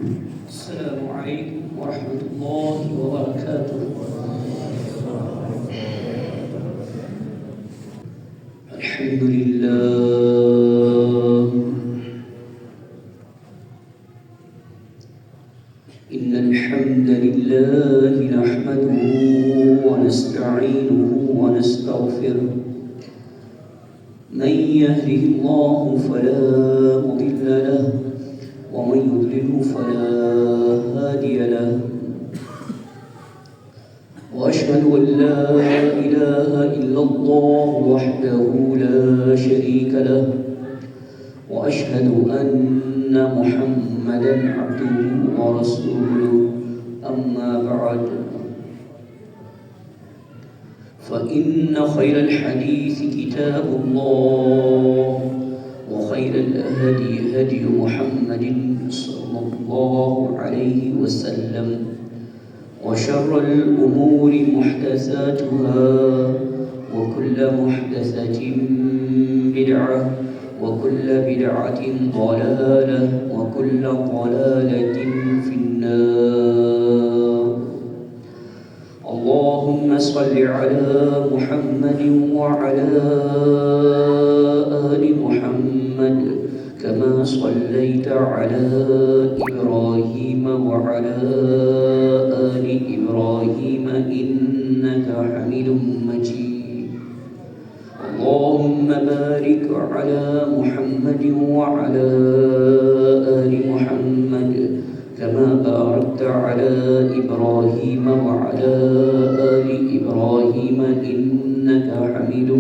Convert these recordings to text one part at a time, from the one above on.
السلام عليكم ورحمة الله وبركاته. الحمد لله. إن الحمد لله نحمده ونستعينه ونستغفره. من يهده الله فلا مضل له ومن يضلله فلا هادي له. وأشهد أن لا إله إلا الله وحده لا شريك له. وأشهد أن محمدا عبده ورسوله. أما بعد، فإن خير الحديث كتاب الله، وخير الهدي هدي محمد صلى الله عليه وسلم، وشر الأمور محدثاتها، وكل محدثة بدعة، وكل بدعة ضلالة، وكل ضلالة في النار. اللهم صل على محمد وعلى آل محمد كما صليت على إبراهيم وعلى آل إبراهيم إنك حميد مجيد. اللهم بارك على محمد وعلى آل محمد كما باركت على إبراهيم وعلى آل إبراهيم إنك حميد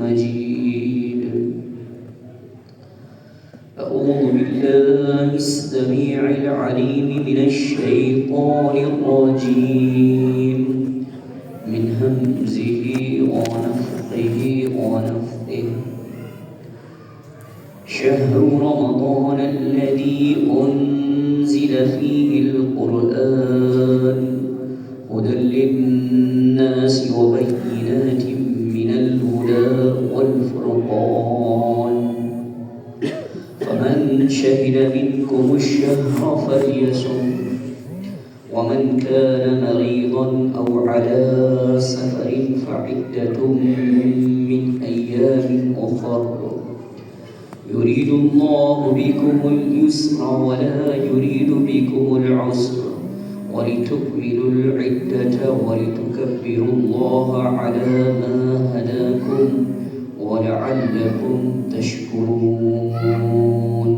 مجيد. أعوذ بالله السميع العليم من الشيطان الرجيم، من همزه ونفخه ونفثه. شهر رمضان الذي أنزل فيه القرآن هدى للناس وبينات من الهدى والفرقان، فمن شهد منكم الشهر فليصم، ومن كان مريضا أو على سفر فعدة من أيام أخر. يريد الله بكم اليسر ولا يريد بكم العسر، ولتكملوا العدة ولتكبروا الله على ما هداكم ولعلكم تشكرون.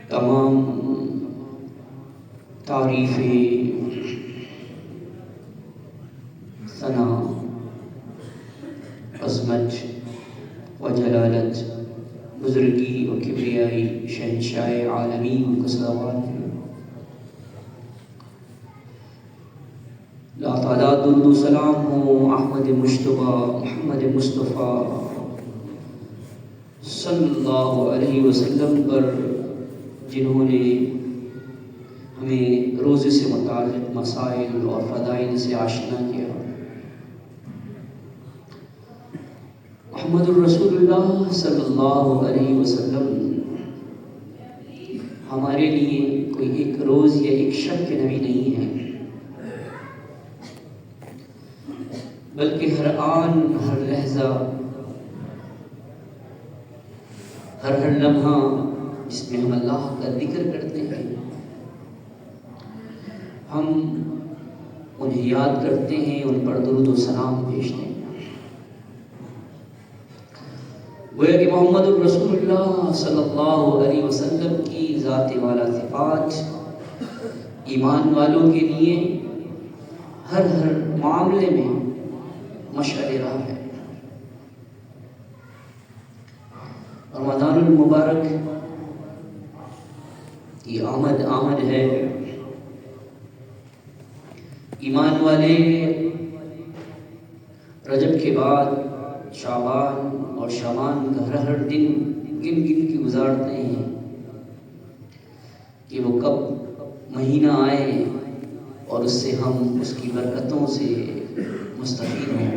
تمام تعریفیں، ثنا، عظمت و جلالت، بزرگی و کبریائی شہنشاہ عالمین کو صلوات ہیں. لا تعداد درود و سلام ہو احمد مجتبیٰ محمد مصطفیٰ صلی اللہ علیہ وسلم پر، جنہوں نے ہمیں روزے سے متعلق مسائل اور فضائل سے آشنا کیا. محمد الرسول اللہ صلی اللہ علیہ وسلم ہمارے لیے کوئی ایک روز یا ایک شب کے نبی نہیں ہے، بلکہ ہر آن، ہر لحظہ، ہر لمحہ جس میں ہم اللہ کا ذکر کرتے ہیں، ہم انہیں یاد کرتے ہیں، ان پر درود و سلام بھیجتے ہیں. گویا کہ محمد الرسول اللہ صلی اللہ علیہ وسلم کی ذات والا صفات ایمان والوں کے لیے ہر معاملے میں مشعل راہ ہے. رمضان المبارک کی آمد ہے. ایمان والے رجب کے بعد شعبان اور شعبان کا ہر دن گن کے گزارتے ہیں کہ وہ کب مہینہ آئے اور اس سے ہم اس کی برکتوں سے مستفید ہوں.